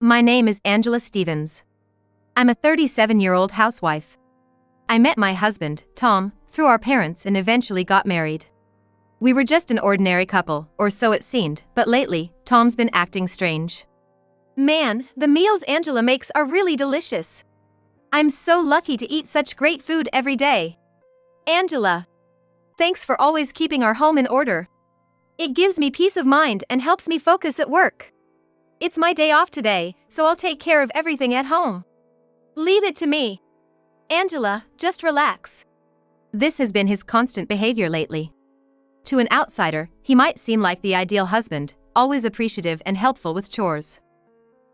My name is Angela Stevens. I'm a 37-year-old housewife. I met my husband, Tom, through our parents and eventually got married. We were just an ordinary couple, or so it seemed, but lately, Tom's been acting strange. Man, the meals Angela makes are really delicious. I'm so lucky to eat such great food every day. Angela, thanks for always keeping our home in order. It gives me peace of mind and helps me focus at work. It's my day off today, so I'll take care of everything at home. Leave it to me. Angela, just relax. This has been his constant behavior lately. To an outsider, he might seem like the ideal husband, always appreciative and helpful with chores.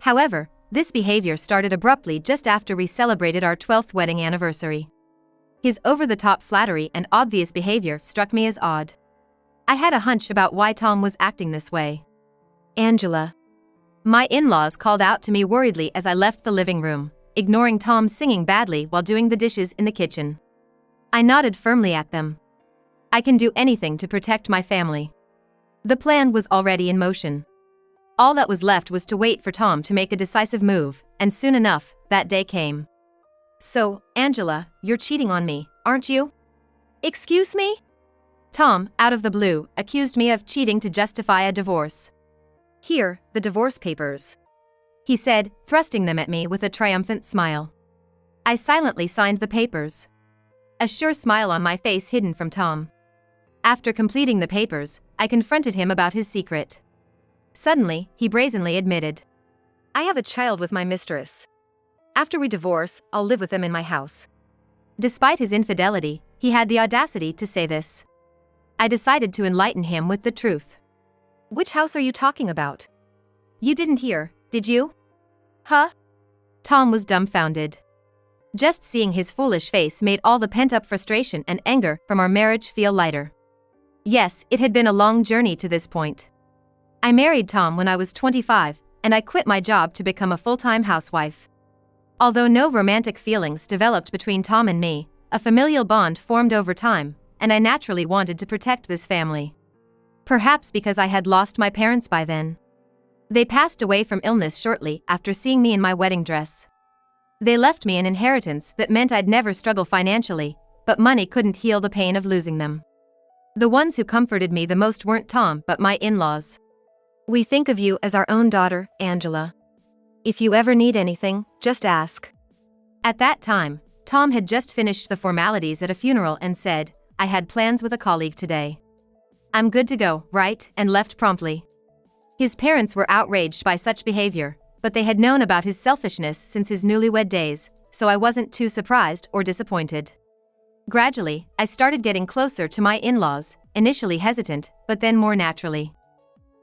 However, this behavior started abruptly just after we celebrated our 12th wedding anniversary. His over-the-top flattery and obvious behavior struck me as odd. I had a hunch about why Tom was acting this way. Angela. My in-laws called out to me worriedly as I left the living room, ignoring Tom singing badly while doing the dishes in the kitchen. I nodded firmly at them. I can do anything to protect my family. The plan was already in motion. All that was left was to wait for Tom to make a decisive move, and soon enough, that day came. So, Angela, you're cheating on me, aren't you? Excuse me? Tom, out of the blue, accused me of cheating to justify a divorce. Here, the divorce papers, he said, thrusting them at me with a triumphant smile. I silently signed the papers, a sure smile on my face hidden from Tom. After completing the papers, I confronted him about his secret. Suddenly, he brazenly admitted, I have a child with my mistress. After we divorce, I'll live with them in my house. Despite his infidelity, he had the audacity to say this. I decided to enlighten him with the truth. Which house are you talking about? You didn't hear, did you? Huh? Tom was dumbfounded. Just seeing his foolish face made all the pent-up frustration and anger from our marriage feel lighter. Yes, it had been a long journey to this point. I married Tom when I was 25, and I quit my job to become a full-time housewife. Although no romantic feelings developed between Tom and me, a familial bond formed over time, and I naturally wanted to protect this family. Perhaps because I had lost my parents by then. They passed away from illness shortly after seeing me in my wedding dress. They left me an inheritance that meant I'd never struggle financially, but money couldn't heal the pain of losing them. The ones who comforted me the most weren't Tom but my in-laws. We think of you as our own daughter, Angela. If you ever need anything, just ask. At that time, Tom had just finished the formalities at a funeral and said, I had plans with a colleague today. I'm good to go, right? And left promptly. His parents were outraged by such behavior, but they had known about his selfishness since his newlywed days, so I wasn't too surprised or disappointed. Gradually, I started getting closer to my in-laws, initially hesitant, but then more naturally.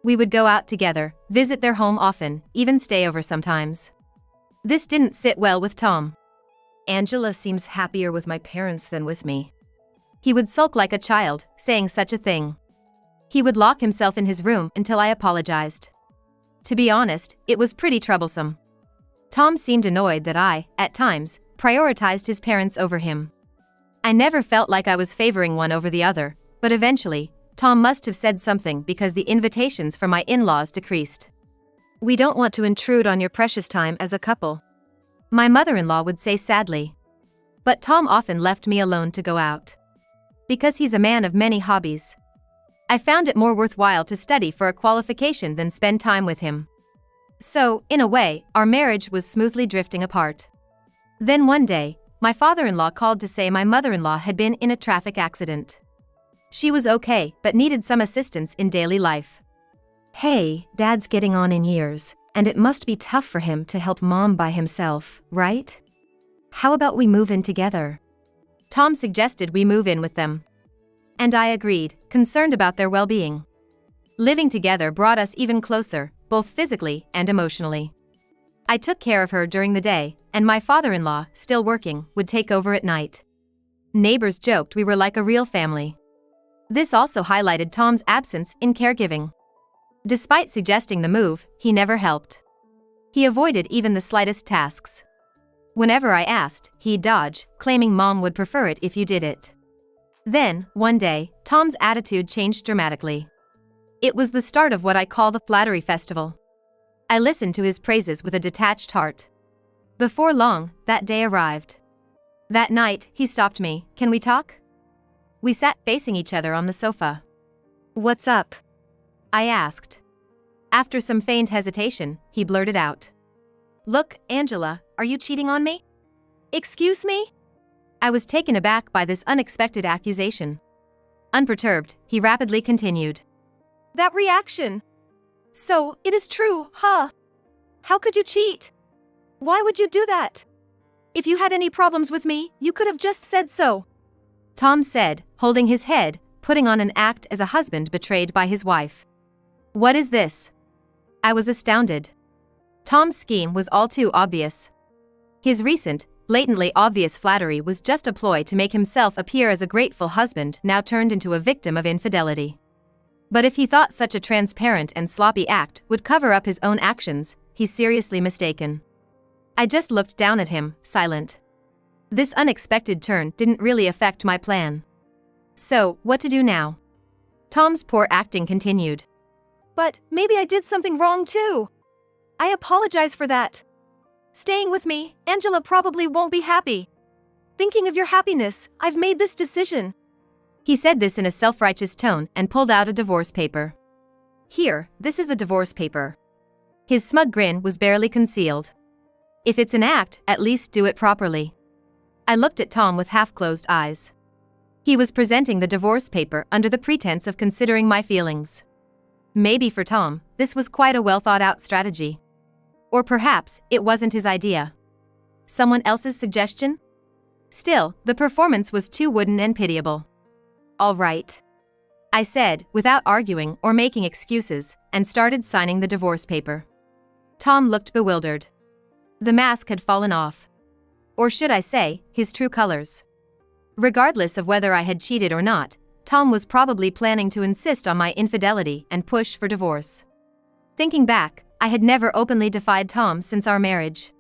We would go out together, visit their home often, even stay over sometimes. This didn't sit well with Tom. Angela seems happier with my parents than with me. He would sulk like a child, saying such a thing. He would lock himself in his room until I apologized. To be honest, it was pretty troublesome. Tom seemed annoyed that I, at times, prioritized his parents over him. I never felt like I was favoring one over the other, but eventually, Tom must have said something because the invitations from my in-laws decreased. We don't want to intrude on your precious time as a couple, my mother-in-law would say sadly. But Tom often left me alone to go out. Because he's a man of many hobbies. I found it more worthwhile to study for a qualification than spend time with him. So, in a way, our marriage was smoothly drifting apart. Then one day, my father-in-law called to say my mother-in-law had been in a traffic accident. She was okay, but needed some assistance in daily life. Hey, Dad's getting on in years, and it must be tough for him to help Mom by himself, right? How about we move in together? Tom suggested we move in with them. And I agreed, concerned about their well-being. Living together brought us even closer, both physically and emotionally. I took care of her during the day, and my father-in-law, still working, would take over at night. Neighbors joked we were like a real family. This also highlighted Tom's absence in caregiving. Despite suggesting the move, he never helped. He avoided even the slightest tasks. Whenever I asked, he'd dodge, claiming Mom would prefer it if you did it. Then, one day, Tom's attitude changed dramatically. It was the start of what I call the flattery festival. I listened to his praises with a detached heart. Before long, that day arrived. That night, he stopped me. "Can we talk?" We sat facing each other on the sofa. "What's up?" I asked. After some feigned hesitation, he blurted out. "Look, Angela, are you cheating on me?" "Excuse me?" I was taken aback by this unexpected accusation. Unperturbed, he rapidly continued. "That reaction. So, it is true, huh? How could you cheat? Why would you do that? If you had any problems with me, you could have just said so," Tom said, holding his head, putting on an act as a husband betrayed by his wife. "What is this?" I was astounded. Tom's scheme was all too obvious. His recent, blatantly obvious flattery was just a ploy to make himself appear as a grateful husband now turned into a victim of infidelity. But if he thought such a transparent and sloppy act would cover up his own actions, he's seriously mistaken. I just looked down at him, silent. This unexpected turn didn't really affect my plan. So, what to do now? Tom's poor acting continued. "But maybe I did something wrong too. I apologize for that. Staying with me, Angela probably won't be happy. Thinking of your happiness, I've made this decision." He said this in a self-righteous tone and pulled out a divorce paper. "Here, this is the divorce paper." His smug grin was barely concealed. "If it's an act, at least do it properly." I looked at Tom with half-closed eyes. He was presenting the divorce paper under the pretense of considering my feelings. Maybe for Tom, this was quite a well-thought-out strategy. Or perhaps, it wasn't his idea. Someone else's suggestion? Still, the performance was too wooden and pitiable. "All right," I said, without arguing or making excuses, and started signing the divorce paper. Tom looked bewildered. The mask had fallen off. Or should I say, his true colors. Regardless of whether I had cheated or not, Tom was probably planning to insist on my infidelity and push for divorce. Thinking back, I had never openly defied Tom since our marriage.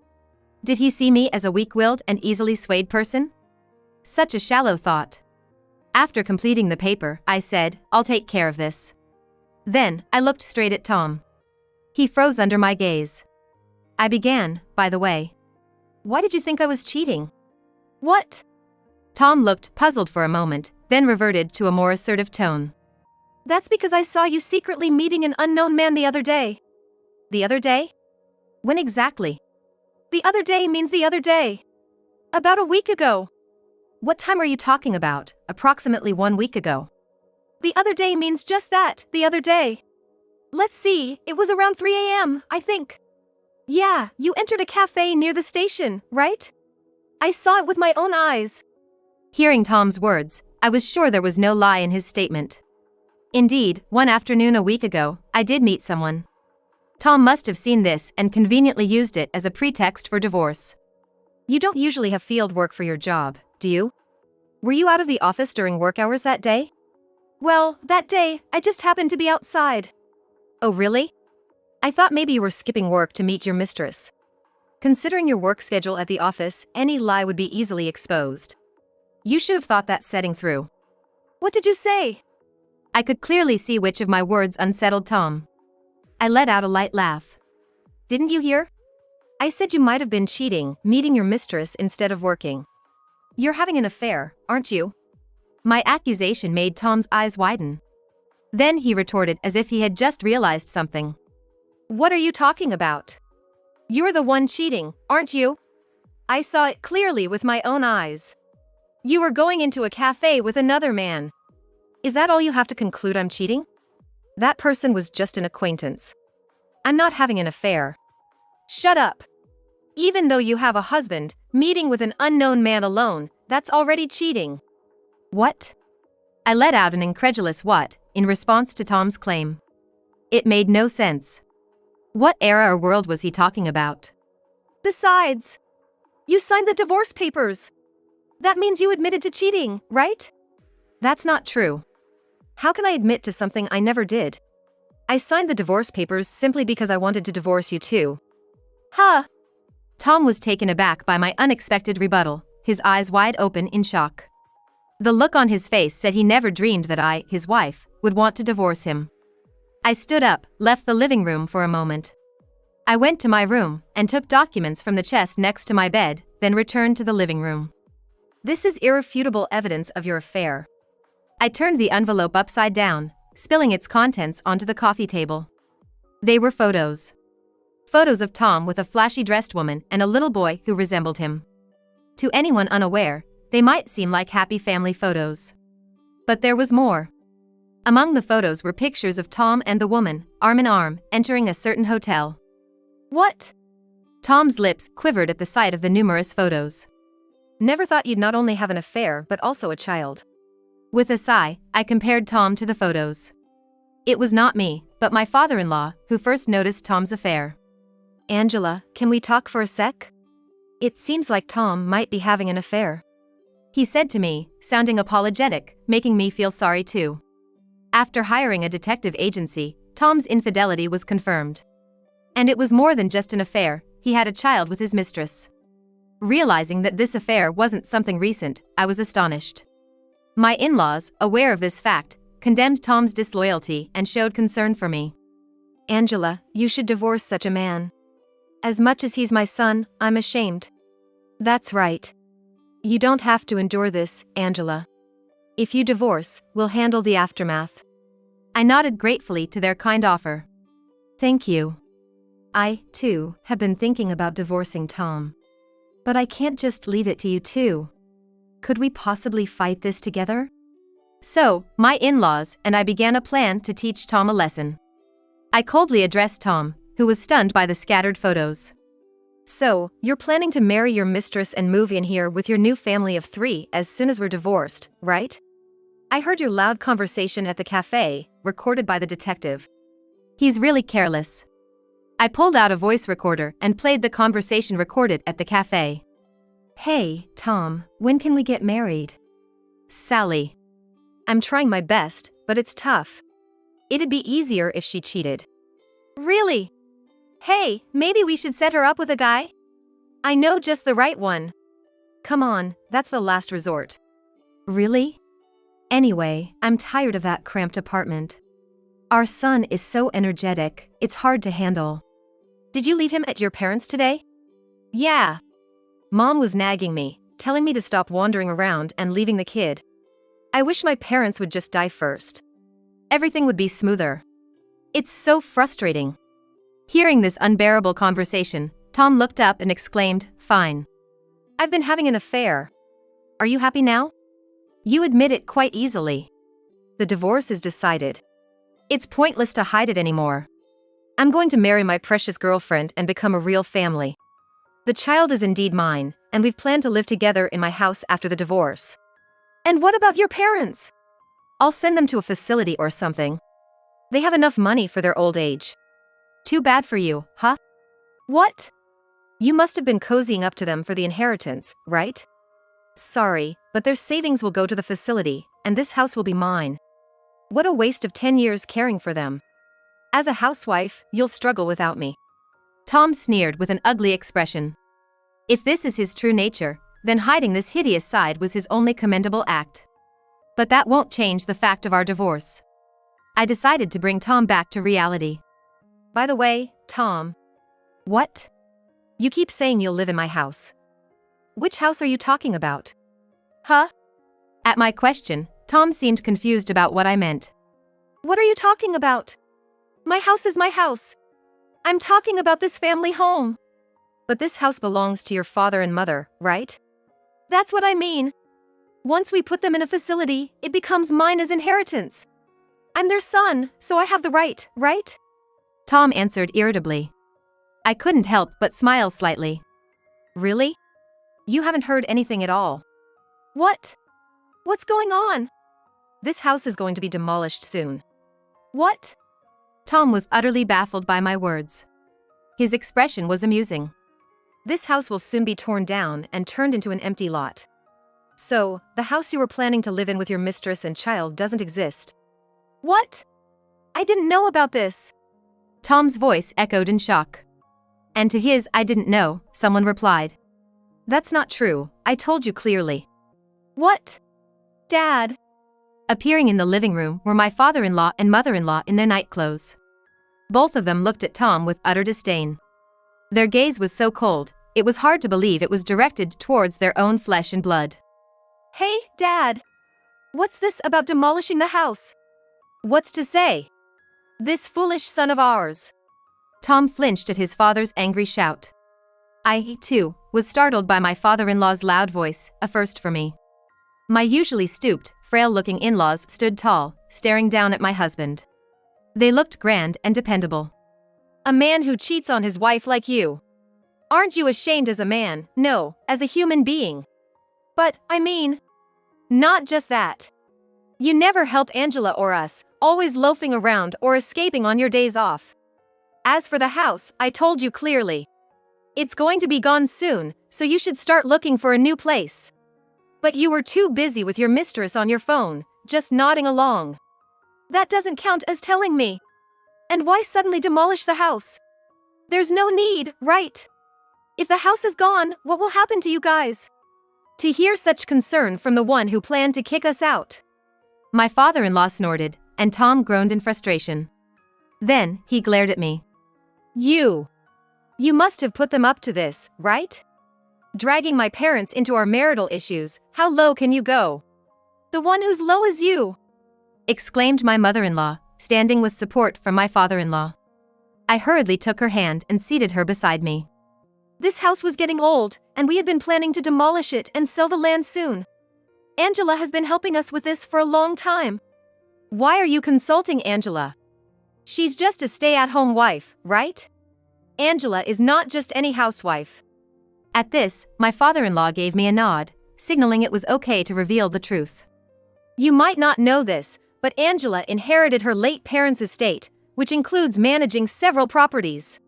Did he see me as a weak-willed and easily swayed person? Such a shallow thought. After completing the paper, I said, "I'll take care of this." Then, I looked straight at Tom. He froze under my gaze. I began, "By the way. Why did you think I was cheating?" "What?" Tom looked puzzled for a moment, then reverted to a more assertive tone. "That's because I saw you secretly meeting an unknown man the other day." "The other day? When exactly?" "The other day means the other day. About a week ago." "What time are you talking about? Approximately 1 week ago." "The other day means just that, the other day. Let's see, it was around 3 a.m., I think. Yeah, you entered a cafe near the station, right? I saw it with my own eyes." Hearing Tom's words, I was sure there was no lie in his statement. Indeed, one afternoon a week ago, I did meet someone. Tom must have seen this and conveniently used it as a pretext for divorce. "You don't usually have field work for your job, do you? Were you out of the office during work hours that day?" "Well, that day, I just happened to be outside." "Oh really? I thought maybe you were skipping work to meet your mistress." Considering your work schedule at the office, any lie would be easily exposed. You should have thought that setting through. "What did you say?" I could clearly see which of my words unsettled Tom. I let out a light laugh. "Didn't you hear? I said you might have been cheating, meeting your mistress instead of working. You're having an affair, aren't you?" My accusation made Tom's eyes widen. Then he retorted as if he had just realized something. "What are you talking about? You're the one cheating, aren't you? I saw it clearly with my own eyes. You were going into a cafe with another man. Is that all you have to conclude I'm cheating? That person was just an acquaintance. I'm not having an affair." "Shut up. Even though you have a husband, meeting with an unknown man alone, that's already cheating." "What?" I let out an incredulous "what" in response to Tom's claim. It made no sense. What era or world was he talking about? "Besides, you signed the divorce papers. That means you admitted to cheating, right?" "That's not true. How can I admit to something I never did? I signed the divorce papers simply because I wanted to divorce you too." "Huh?" Tom was taken aback by my unexpected rebuttal, his eyes wide open in shock. The look on his face said he never dreamed that I, his wife, would want to divorce him. I stood up, left the living room for a moment. I went to my room and took documents from the chest next to my bed, then returned to the living room. This is irrefutable evidence of your affair. I turned the envelope upside down, spilling its contents onto the coffee table. They were photos. Photos of Tom with a flashy dressed woman and a little boy who resembled him. To anyone unaware, they might seem like happy family photos. But there was more. Among the photos were pictures of Tom and the woman, arm in arm, entering a certain hotel. What? Tom's lips quivered at the sight of the numerous photos. Never thought you'd not only have an affair but also a child. With a sigh, I compared Tom to the photos. It was not me, but my father-in-law, who first noticed Tom's affair. Angela, can we talk for a sec? It seems like Tom might be having an affair. He said to me, sounding apologetic, making me feel sorry too. After hiring a detective agency, Tom's infidelity was confirmed. And it was more than just an affair, he had a child with his mistress. Realizing that this affair wasn't something recent, I was astonished. My in-laws, aware of this fact, condemned Tom's disloyalty and showed concern for me. Angela, you should divorce such a man. As much as he's my son, I'm ashamed. That's right. You don't have to endure this, Angela. If you divorce, we'll handle the aftermath. I nodded gratefully to their kind offer. Thank you. I, too, have been thinking about divorcing Tom. But I can't just leave it to you two. Could we possibly fight this together? So, my in-laws and I began a plan to teach Tom a lesson. I coldly addressed Tom, who was stunned by the scattered photos. So, you're planning to marry your mistress and move in here with your new family of 3 as soon as we're divorced, right? I heard your loud conversation at the cafe, recorded by the detective. He's really careless. I pulled out a voice recorder and played the conversation recorded at the cafe. Hey, Tom, when can we get married? Sally. I'm trying my best, but it's tough. It'd be easier if she cheated. Really? Hey, maybe we should set her up with a guy? I know just the right one. Come on, that's the last resort. Really? Anyway, I'm tired of that cramped apartment. Our son is so energetic, it's hard to handle. Did you leave him at your parents' today? Yeah. Mom was nagging me, telling me to stop wandering around and leaving the kid. I wish my parents would just die first. Everything would be smoother. It's so frustrating. Hearing this unbearable conversation, Tom looked up and exclaimed, "Fine. I've been having an affair. Are you happy now?" You admit it quite easily. The divorce is decided. It's pointless to hide it anymore. I'm going to marry my precious girlfriend and become a real family. The child is indeed mine, and we've planned to live together in my house after the divorce. And what about your parents? I'll send them to a facility or something. They have enough money for their old age. Too bad for you, huh? What? You must have been cozying up to them for the inheritance, right? Sorry, but their savings will go to the facility, and this house will be mine. What a waste of 10 years caring for them. As a housewife, you'll struggle without me. Tom sneered with an ugly expression. If this is his true nature, then hiding this hideous side was his only commendable act. But that won't change the fact of our divorce. I decided to bring Tom back to reality. By the way, Tom. What? You keep saying you'll live in my house. Which house are you talking about? Huh? At my question, Tom seemed confused about what I meant. What are you talking about? My house is my house. I'm talking about this family home. But this house belongs to your father and mother, right? That's what I mean. Once we put them in a facility, it becomes mine as inheritance. I'm their son, so I have the right, right? Tom answered irritably. I couldn't help but smile slightly. Really? You haven't heard anything at all. What? What's going on? This house is going to be demolished soon. What? Tom was utterly baffled by my words. His expression was amusing. This house will soon be torn down and turned into an empty lot. So, the house you were planning to live in with your mistress and child doesn't exist. What? I didn't know about this. Tom's voice echoed in shock. And to his "I didn't know," someone replied. That's not true, I told you clearly. What? Dad. Appearing in the living room were my father-in-law and mother-in-law in their night clothes. Both of them looked at Tom with utter disdain. Their gaze was so cold, it was hard to believe it was directed towards their own flesh and blood. "Hey, Dad! What's this about demolishing the house? What's to say? This foolish son of ours." Tom flinched at his father's angry shout. I, too, was startled by my father-in-law's loud voice, a first for me. My usually stooped, frail-looking in-laws stood tall, staring down at my husband. They looked grand and dependable. "A man who cheats on his wife like you. Aren't you ashamed as a man, no, as a human being? But, I mean, not just that. You never help Angela or us, always loafing around or escaping on your days off. As for the house, I told you clearly. It's going to be gone soon, so you should start looking for a new place. But you were too busy with your mistress on your phone, just nodding along. That doesn't count as telling me. And why suddenly demolish the house? There's no need, right? If the house is gone, what will happen to you guys?" To hear such concern from the one who planned to kick us out. My father-in-law snorted, and Tom groaned in frustration. Then, he glared at me. You must have put them up to this, right? Dragging my parents into our marital issues, how low can you go? The one who's low is you!" exclaimed my mother-in-law, standing with support from my father-in-law. I hurriedly took her hand and seated her beside me. "This house was getting old, and we had been planning to demolish it and sell the land soon. Angela has been helping us with this for a long time. Why are you consulting Angela? She's just a stay-at-home wife, right? Angela is not just any housewife." At this, my father-in-law gave me a nod, signaling it was okay to reveal the truth. "You might not know this, but Angela inherited her late parents' estate, which includes managing several properties.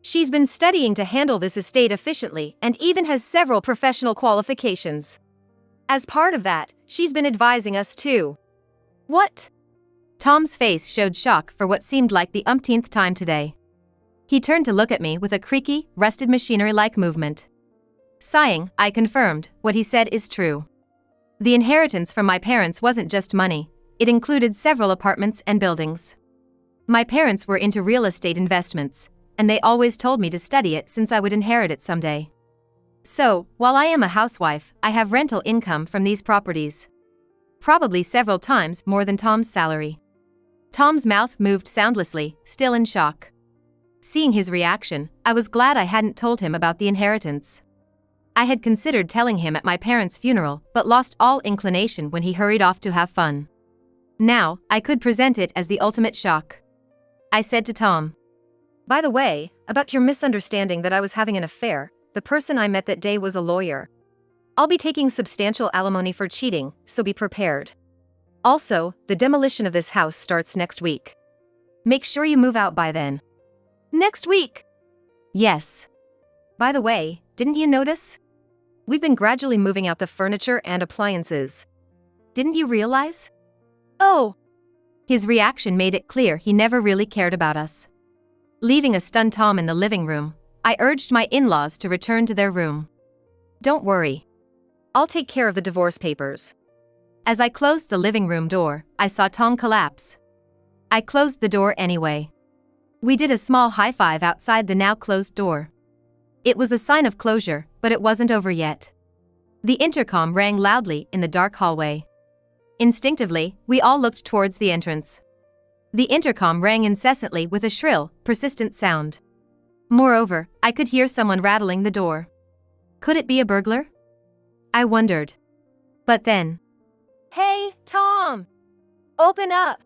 She's been studying to handle this estate efficiently and even has several professional qualifications. As part of that, she's been advising us too." "What?" Tom's face showed shock for what seemed like the umpteenth time today. He turned to look at me with a creaky, rusted machinery-like movement. Sighing, I confirmed, what he said is true. The inheritance from my parents wasn't just money, it included several apartments and buildings. My parents were into real estate investments, and they always told me to study it since I would inherit it someday. So, while I am a housewife, I have rental income from these properties. Probably several times more than Tom's salary. Tom's mouth moved soundlessly, still in shock. Seeing his reaction, I was glad I hadn't told him about the inheritance. I had considered telling him at my parents' funeral but lost all inclination when he hurried off to have fun. Now, I could present it as the ultimate shock. I said to Tom, "By the way, about your misunderstanding that I was having an affair, the person I met that day was a lawyer. I'll be taking substantial alimony for cheating, so be prepared. Also, the demolition of this house starts next week. Make sure you move out by then." "Next week?" "Yes. By the way, didn't you notice? We've been gradually moving out the furniture and appliances. Didn't you realize?" "Oh." His reaction made it clear he never really cared about us. Leaving a stunned Tom in the living room, I urged my in-laws to return to their room. "Don't worry. I'll take care of the divorce papers." As I closed the living room door, I saw Tom collapse. I closed the door anyway. We did a small high-five outside the now closed door. It was a sign of closure, but it wasn't over yet. The intercom rang loudly in the dark hallway. Instinctively, we all looked towards the entrance. The intercom rang incessantly with a shrill, persistent sound. Moreover, I could hear someone rattling the door. Could it be a burglar? I wondered. But then, "Hey, Tom! Open up!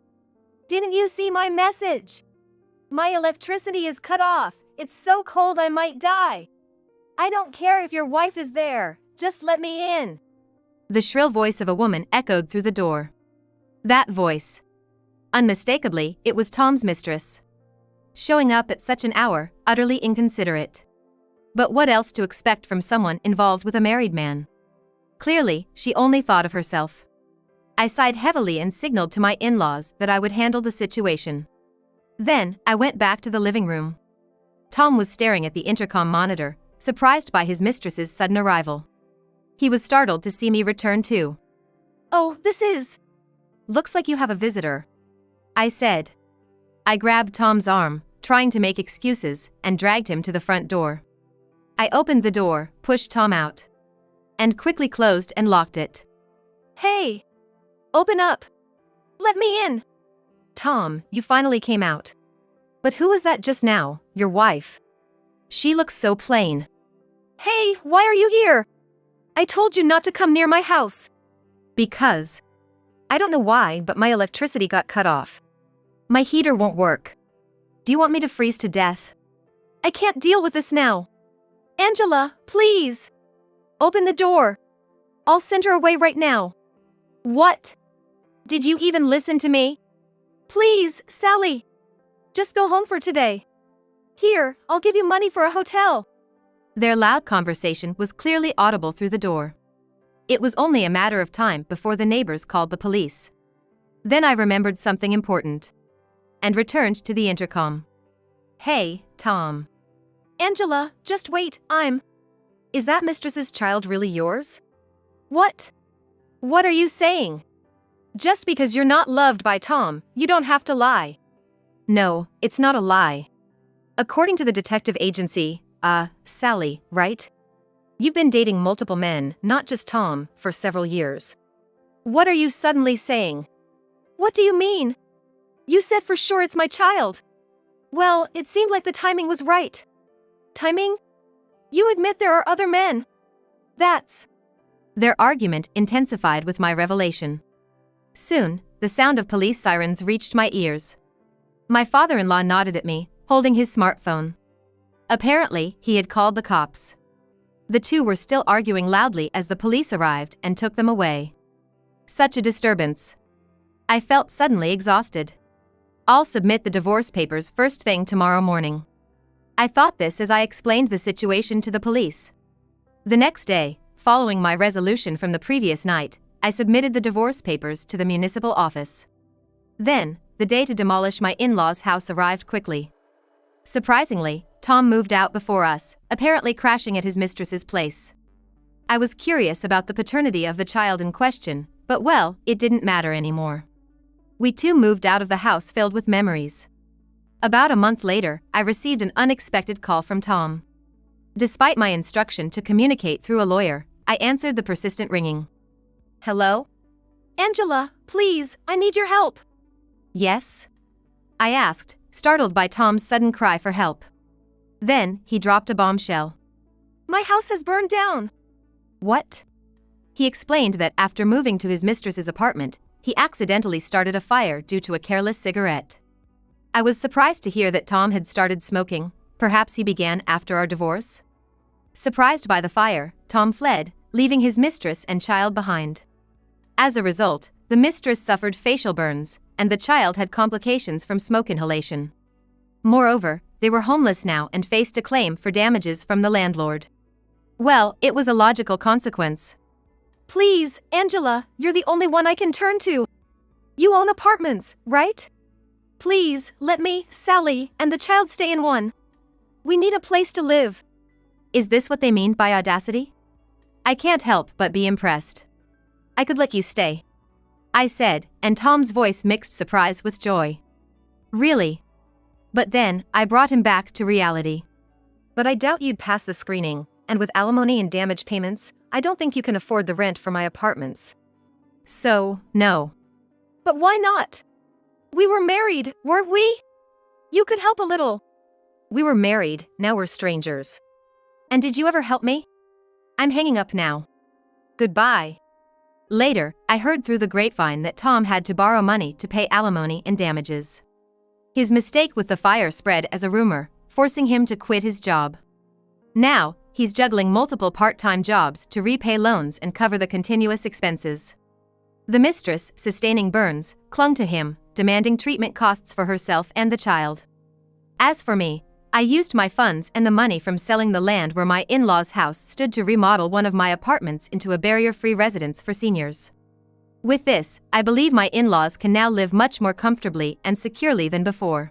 Didn't you see my message? My electricity is cut off. It's so cold I might die. I don't care if your wife is there, just let me in." The shrill voice of a woman echoed through the door. That voice. Unmistakably, it was Tom's mistress. Showing up at such an hour, utterly inconsiderate. But what else to expect from someone involved with a married man? Clearly, she only thought of herself. I sighed heavily and signaled to my in-laws that I would handle the situation. Then, I went back to the living room. Tom was staring at the intercom monitor, surprised by his mistress's sudden arrival. He was startled to see me return too. "Oh, this is... Looks like you have a visitor," I said. I grabbed Tom's arm, trying to make excuses, and dragged him to the front door. I opened the door, pushed Tom out, and quickly closed and locked it. "Hey! Open up! Let me in!" "Tom, you finally came out. But who was that just now, your wife? She looks so plain." "Hey, why are you here? I told you not to come near my house." "Because I don't know why, but my electricity got cut off. My heater won't work. Do you want me to freeze to death?" "I can't deal with this now. Angela, please. Open the door. I'll send her away right now." "What? Did you even listen to me? Please, Sally. Just go home for today. Here, I'll give you money for a hotel." Their loud conversation was clearly audible through the door. It was only a matter of time before the neighbors called the police. Then I remembered something important and returned to the intercom. "Hey, Tom." "Angela, just wait, Is that mistress's child really yours?" "What? What are you saying? Just because you're not loved by Tom, you don't have to lie." "No, it's not a lie. According to the detective agency, Sally, right? You've been dating multiple men, not just Tom, for several years." "What are you suddenly saying? What do you mean? You said for sure it's my child." "Well, it seemed like the timing was right." "Timing? You admit there are other men. That's..." Their argument intensified with my revelation. Soon, the sound of police sirens reached my ears. My father-in-law nodded at me, holding his smartphone. Apparently, he had called the cops. The two were still arguing loudly as the police arrived and took them away. Such a disturbance. I felt suddenly exhausted. "I'll submit the divorce papers first thing tomorrow morning." I thought this as I explained the situation to the police. The next day, following my resolution from the previous night, I submitted the divorce papers to the municipal office. Then, the day to demolish my in-laws' house arrived quickly. Surprisingly, Tom moved out before us, apparently crashing at his mistress's place. I was curious about the paternity of the child in question, but well, it didn't matter anymore. We too moved out of the house filled with memories. About a month later, I received an unexpected call from Tom. Despite my instruction to communicate through a lawyer, I answered the persistent ringing. "Hello? Angela, please, I need your help." "Yes?" I asked, startled by Tom's sudden cry for help. Then, he dropped a bombshell. "My house has burned down." "What?" He explained that after moving to his mistress's apartment, he accidentally started a fire due to a careless cigarette. I was surprised to hear that Tom had started smoking. Perhaps he began after our divorce? Surprised by the fire, Tom fled, leaving his mistress and child behind. As a result, the mistress suffered facial burns, and the child had complications from smoke inhalation. Moreover, they were homeless now and faced a claim for damages from the landlord. Well, it was a logical consequence. "Please, Angela, you're the only one I can turn to. You own apartments, right? Please, let me, Sally, and the child stay in one. We need a place to live." Is this what they mean by audacity? I can't help but be impressed. "I could let you stay," I said, and Tom's voice mixed surprise with joy. "Really?" But then, I brought him back to reality. "But I doubt you'd pass the screening, and with alimony and damage payments, I don't think you can afford the rent for my apartments." "So, no." "But why not? We were married, weren't we? You could help a little." "We were married, now we're strangers. And did you ever help me? I'm hanging up now. Goodbye." Later, I heard through the grapevine that Tom had to borrow money to pay alimony and damages. His mistake with the fire spread as a rumor, forcing him to quit his job. Now, he's juggling multiple part-time jobs to repay loans and cover the continuous expenses. The mistress, sustaining burns, clung to him, demanding treatment costs for herself and the child. As for me, I used my funds and the money from selling the land where my in-laws' house stood to remodel one of my apartments into a barrier-free residence for seniors. With this, I believe my in-laws can now live much more comfortably and securely than before.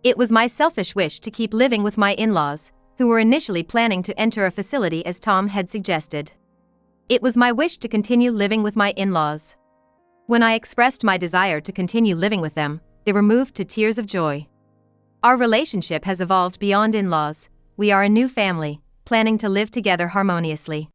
It was my selfish wish to keep living with my in-laws, who were initially planning to enter a facility as Tom had suggested. It was my wish to continue living with my in-laws. When I expressed my desire to continue living with them, they were moved to tears of joy. Our relationship has evolved beyond in-laws. We are a new family, planning to live together harmoniously.